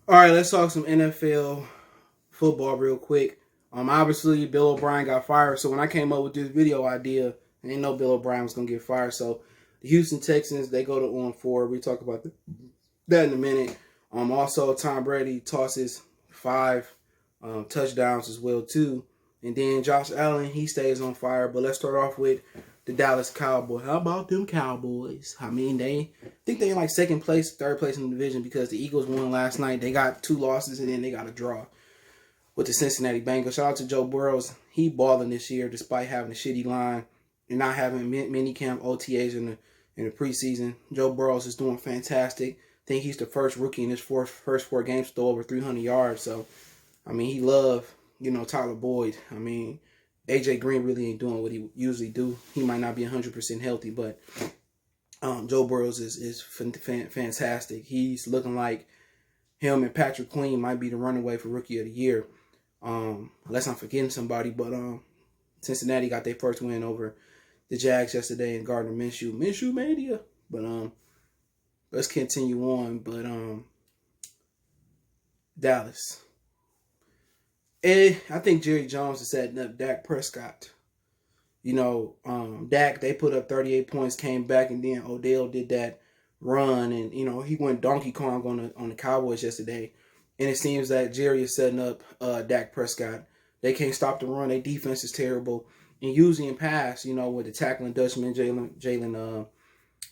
All right, let's talk some NFL football real quick. Obviously Bill O'Brien got fired, so when I came up with this video idea, I didn't know Bill O'Brien was gonna get fired. So the Houston Texans, they go to 0-4. We talk about that in a minute. Also Tom Brady tosses 5 touchdowns as well too, and then Josh Allen, he stays on fire. But let's start off with the Dallas Cowboys. How about them Cowboys? I mean, they think they're in like second place, third place in the division because the Eagles won last night. They got 2 losses and then they got a draw with the Cincinnati Bengals. Shout out to Joe Burrows. He balling this year despite having a shitty line and not having mini camp OTAs in the preseason. Joe Burrows is doing fantastic. I think he's the first rookie in his first 4 games to throw over 300 yards. So, I mean, he loved, Tyler Boyd. I mean, A.J. Green really ain't doing what he usually do. He might not be 100% healthy, but Joe Burrows is fantastic. He's looking like him and Patrick Queen might be the runaway for Rookie of the Year. Unless I'm forgetting somebody, but Cincinnati got their first win over the Jags yesterday in Gardner Minshew Mania. But let's continue on. But Dallas. I think Jerry Jones is setting up Dak Prescott. Dak, they put up 38 points, came back, and then Odell did that run, and he went Donkey Kong on the Cowboys yesterday. And it seems that Jerry is setting up Dak Prescott. They can't stop the run. Their defense is terrible. And usually in pass, with the tackling Dutchman, Jalen,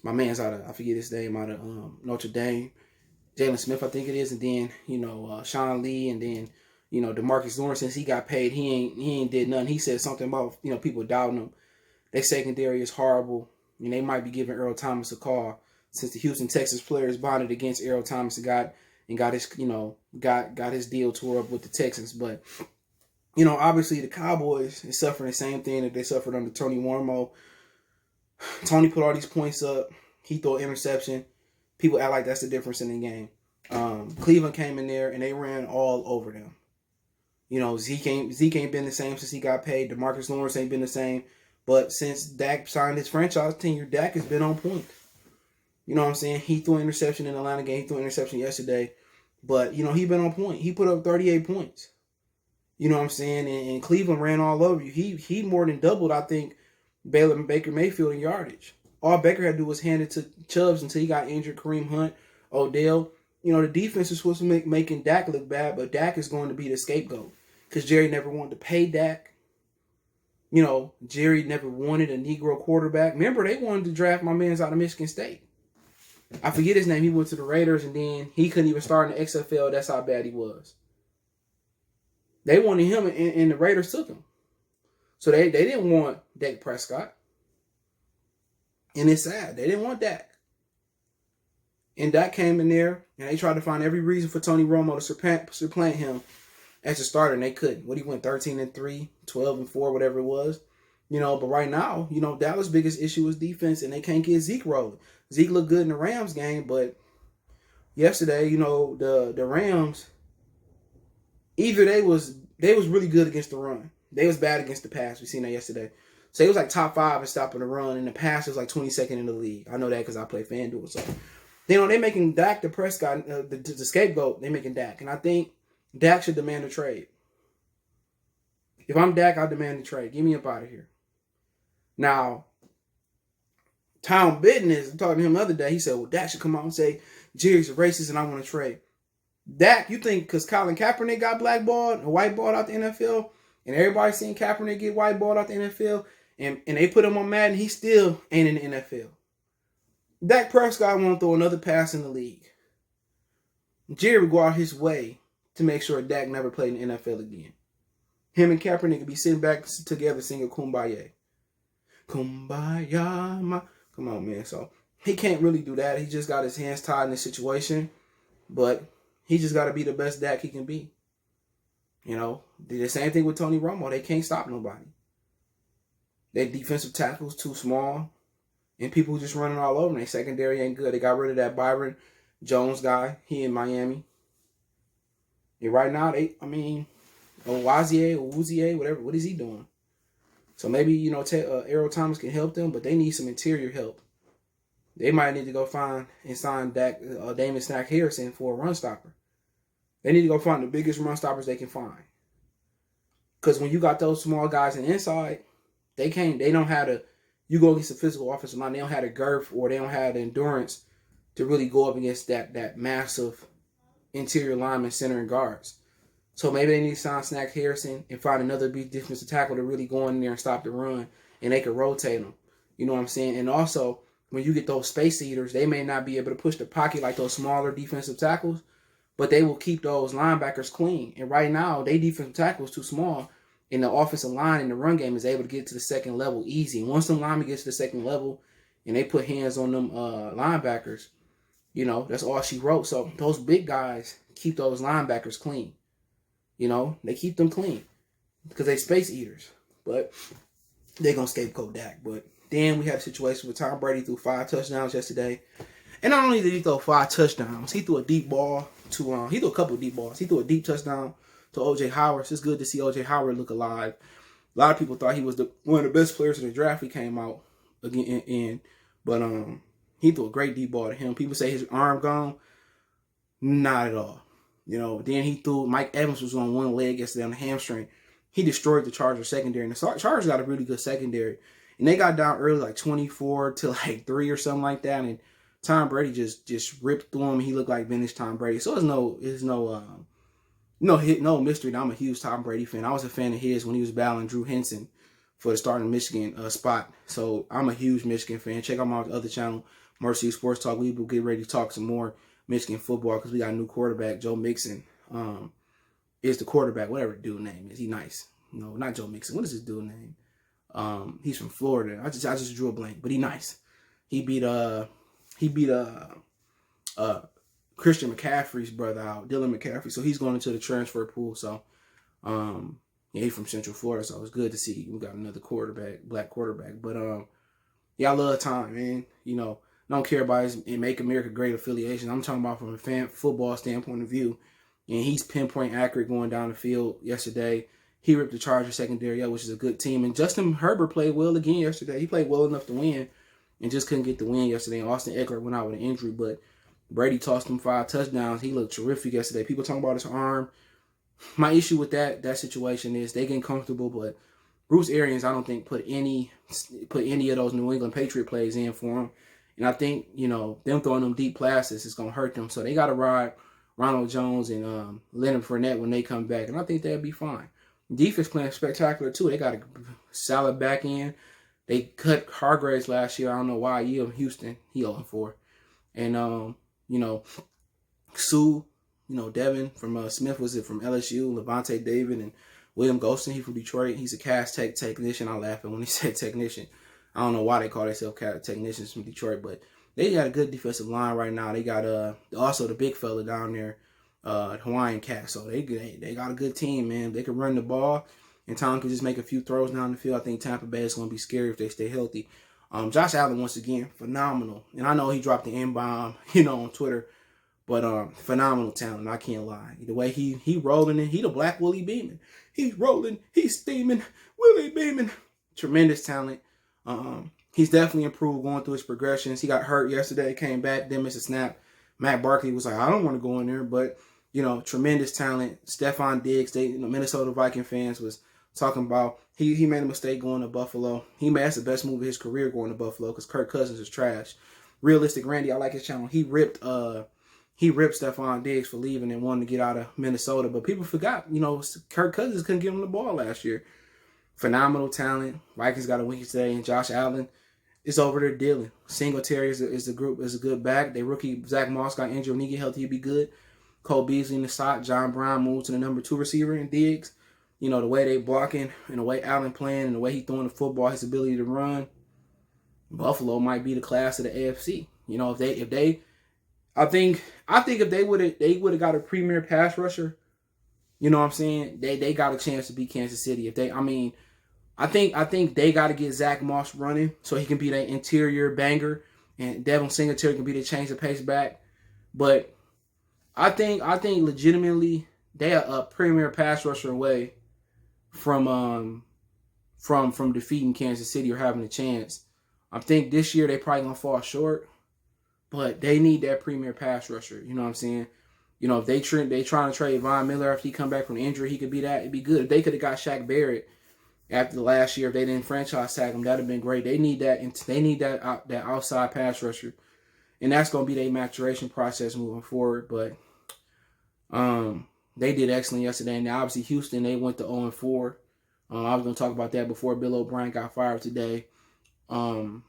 my man's I forget his name, out of Notre Dame. Jalen Smith, I think it is. And then, Sean Lee, and then, DeMarcus Lawrence, since he got paid, he ain't did nothing. He said something about, people doubting him. Their secondary is horrible. And they might be giving Earl Thomas a call since the Houston Texans players bonded against Earl Thomas and got his, got his deal tore up with the Texans. But, obviously the Cowboys is suffering the same thing that they suffered under Tony Romo. Tony put all these points up. He threw an interception. People act like that's the difference in the game. Cleveland came in there and they ran all over them. Zeke ain't been the same since he got paid. DeMarcus Lawrence ain't been the same. But since Dak signed his franchise tenure, Dak has been on point. You know what I'm saying? He threw an interception in the Atlanta game. He threw an interception yesterday. But, he been on point. He put up 38 points. You know what I'm saying? And Cleveland ran all over you. He more than doubled, I think, Baker Mayfield in yardage. All Baker had to do was hand it to Chubbs until he got injured. Kareem Hunt, Odell. The defense is supposed to making Dak look bad, but Dak is going to be the scapegoat. Because Jerry never wanted to pay Dak. Jerry never wanted a Negro quarterback. Remember, they wanted to draft my man's out of Michigan State. I forget his name. He went to the Raiders, and then he couldn't even start in the XFL. That's how bad he was. They wanted him, and the Raiders took him. So they didn't want Dak Prescott. And it's sad. They didn't want Dak. And Dak came in there, and they tried to find every reason for Tony Romo to supplant him as a starter, and they couldn't. He went 13-3, 12-4, whatever it was. But right now, Dallas' biggest issue is defense, and they can't get Zeke rolling. Zeke looked good in the Rams game, but yesterday, the Rams, either they was really good against the run. They was bad against the pass. We seen that yesterday. So it was like top 5 in stopping the run, and the pass was like 22nd in the league. I know that because I play FanDuel. So, they making Dak the Prescott, the scapegoat. They making Dak, and I think Dak should demand a trade. If I'm Dak, I demand a trade. Get me up out of here. Now, Tom Business, I'm talking to him the other day, he said, well, Dak should come out and say, Jerry's a racist and I want to trade. Dak, you think because Colin Kaepernick got blackballed and whiteballed out the NFL, and everybody seen Kaepernick get whiteballed out the NFL, and they put him on Madden, he still ain't in the NFL. Dak Prescott want to throw another pass in the league. Jerry would go out his way to make sure Dak never played in the NFL again. Him and Kaepernick could be sitting back together singing Kumbaya. Kumbaya, come on, man. So he can't really do that. He just got his hands tied in this situation. But he just got to be the best Dak he can be. The same thing with Tony Romo. They can't stop nobody. Their defensive tackles too small. And people just running all over them. Their secondary ain't good. They got rid of that Byron Jones guy. He in Miami. And right now, Owazie, whatever. What is he doing? So maybe, Earl Thomas can help them, but they need some interior help. They might need to go find and sign Damon Snack Harrison for a run stopper. They need to go find the biggest run stoppers they can find. Because when you got those small guys in the inside, they don't have the, you go against the physical offensive line, they don't have the girth or they don't have the endurance to really go up against that massive interior lineman, center, and guards. So maybe they need to sign Snack Harrison and find another big defensive tackle to really go in there and stop the run, and they could rotate them. You know what I'm saying? And also, when you get those space eaters, they may not be able to push the pocket like those smaller defensive tackles, but they will keep those linebackers clean. And right now, they defensive tackle is too small, and the offensive line in the run game is able to get to the second level easy. And once the lineman gets to the second level and they put hands on them linebackers, you know, that's all she wrote. So those big guys keep those linebackers clean. You know, they keep them clean because they space eaters. But they're going to scapegoat Dak. But then we had a situation where Tom Brady threw 5 touchdowns yesterday. And not only did he throw 5 touchdowns, he threw a deep ball to, he threw a couple of deep balls. He threw a deep touchdown to O.J. Howard. It's good to see O.J. Howard look alive. A lot of people thought he was one of the best players in the draft. He came out again in. But he threw a great deep ball to him. People say his arm gone. Not at all. You know, then he threw, Mike Evans was on one leg yesterday on the hamstring. He destroyed the Chargers secondary. And the Chargers got a really good secondary. And they got down early, like 24 to like 3 or something like that. And Tom Brady just ripped through him. He looked like vintage Tom Brady. So it's no mystery that I'm a huge Tom Brady fan. I was a fan of his when he was battling Drew Henson for the starting Michigan spot. So I'm a huge Michigan fan. Check out my other channel, Mercy Sports Talk. We will get ready to talk some more Michigan football because we got a new quarterback. Joe Mixon is the quarterback, whatever the dude name is. He nice. No, not Joe Mixon. What is his dude name? He's from Florida. I just drew a blank, but he nice. He beat Christian McCaffrey's brother out, Dylan McCaffrey. So he's going into the transfer pool. So yeah, he's from Central Florida. So it was good to see we got another quarterback, black quarterback. But yeah, I love Tom, man. You know, I don't care about his Make America Great affiliation. I'm talking about from a fan football standpoint of view. And he's pinpoint accurate going down the field yesterday. He ripped the Chargers secondary up, which is a good team. And Justin Herbert played well again yesterday. He played well enough to win and just couldn't get the win yesterday. And Austin Eckler went out with an injury, but Brady tossed him 5 touchdowns. He looked terrific yesterday. People talking about his arm. My issue with that situation is they getting comfortable, but Bruce Arians, I don't think, put any of those New England Patriot plays in for him. And I think, you know, them throwing them deep passes is going to hurt them. So they got to ride Ronald Jones and Leonard Fournette when they come back. And I think they'll be fine. Defense playing spectacular, too. They got a solid back end. They cut Hargraves last year. I don't know why. Houston, he 0-4. And, you know, Sue, you know, Devin from Smith was it from LSU, Levante David, and William Golston, he from Detroit. He's a cast technician. I laugh at when he said technician. I don't know why they call themselves technicians from Detroit, but they got a good defensive line right now. They got also the big fella down there, Hawaiian Cat. So they got a good team, man. They can run the ball, and Tom can just make a few throws down the field. I think Tampa Bay is going to be scary if they stay healthy. Josh Allen, once again, phenomenal. And I know he dropped the N-bomb, you know, on Twitter, but phenomenal talent. I can't lie. The way he rolling in, he the black Willie Beeman. He's rolling, he's steaming, Willie Beeman. Tremendous talent. He's definitely improved going through his progressions. He got hurt yesterday, came back, then missed a snap. Matt Barkley was like, I don't want to go in there, but, you know, tremendous talent. Stephon Diggs, Minnesota Viking fans was talking about he made a mistake going to Buffalo. That's the best move of his career going to Buffalo because Kirk Cousins is trash. Realistic Randy, I like his channel. He ripped Stephon Diggs for leaving and wanting to get out of Minnesota, but people forgot, you know, Kirk Cousins couldn't give him the ball last year. Phenomenal talent. Vikings got a win today, and Josh Allen is over there dealing. Singletary is a good back. Their rookie Zach Moss got injured. When he get healthy, he'll be good. Cole Beasley in the slot. John Brown moved to the number 2 receiver in Diggs. You know, the way they blocking and the way Allen playing and the way he throwing the football, his ability to run. Buffalo might be the class of the AFC. You know, I think if they would have got a premier pass rusher, you know what I'm saying? They got a chance to beat Kansas City. I think they got to get Zach Moss running so he can be that interior banger, and Devin Singletary can be the change of pace back. But I think legitimately they are a premier pass rusher away from defeating Kansas City or having a chance. I think this year they probably gonna fall short, but they need that premier pass rusher. You know what I'm saying? You know, if they trying to trade Von Miller after he come back from injury, he could be that. It'd be good. If they could have got Shaq Barrett after the last year, if they didn't franchise tag him, that'd have been great. They need that. They need that outside pass rusher, and that's gonna be their maturation process moving forward. But they did excellent yesterday. And now, obviously, Houston, they went to 0-4. I was gonna talk about that before Bill O'Brien got fired today. You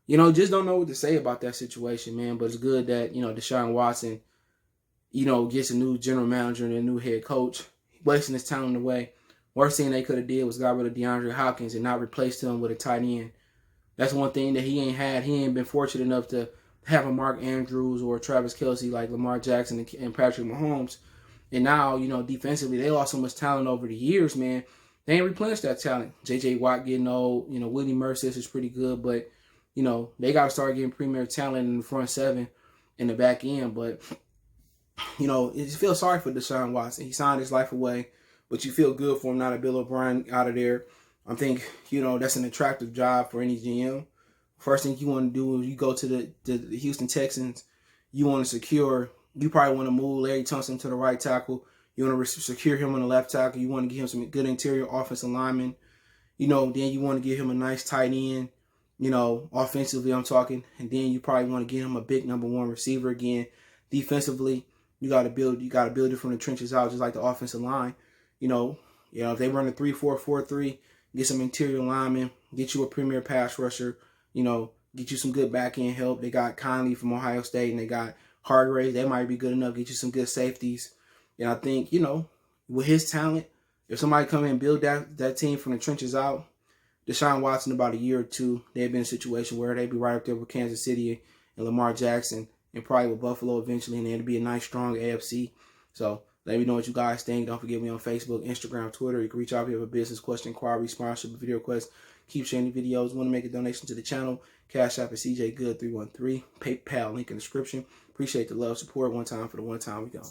know, just don't know what to say about that situation, man. But it's good that, you know, Deshaun Watson, you know, gets a new general manager and a new head coach, wasting his talent away. Worst thing they could have did was got rid of DeAndre Hopkins and not replaced him with a tight end. That's one thing that he ain't had. He ain't been fortunate enough to have a Mark Andrews or Travis Kelce like Lamar Jackson and Patrick Mahomes. And now, you know, defensively, they lost so much talent over the years, man. They ain't replenished that talent. J.J. Watt getting old. You know, Willie Mercis is pretty good, but, you know, they got to start getting premier talent in the front seven in the back end. But, you know, it just feels sorry for Deshaun Watson. He signed his life away, but you feel good for him now that Bill O'Brien out of there. I think, you know, that's an attractive job for any GM. First thing you want to do is you go to the Houston Texans. You want to secure, you probably want to move Larry Tunsil to the right tackle. You want to secure him on the left tackle. You want to give him some good interior offensive linemen. You know, then you want to give him a nice tight end, you know, offensively I'm talking. And then you probably want to give him a big number one receiver again. Defensively, you got to build it from the trenches out, just like the offensive line. You know, if they run a 3-4-4-3, get some interior linemen, get you a premier pass rusher, you know, get you some good back end help. They got Conley from Ohio State and they got Hargrave. They might be good enough, get you some good safeties. And I think, you know, with his talent, if somebody come in and build that team from the trenches out, Deshaun Watson, about a year or two, they'd be in a situation where they'd be right up there with Kansas City and Lamar Jackson and probably with Buffalo eventually, and it'd be a nice, strong AFC. So let me know what you guys think. Don't forget me on Facebook, Instagram, Twitter. You can reach out if you have a business question, inquiry, sponsorship, video request. Keep sharing the videos. Want to make a donation to the channel? Cash App at CJ Good 313. PayPal link in the description. Appreciate the love, support. One time for the one time we go.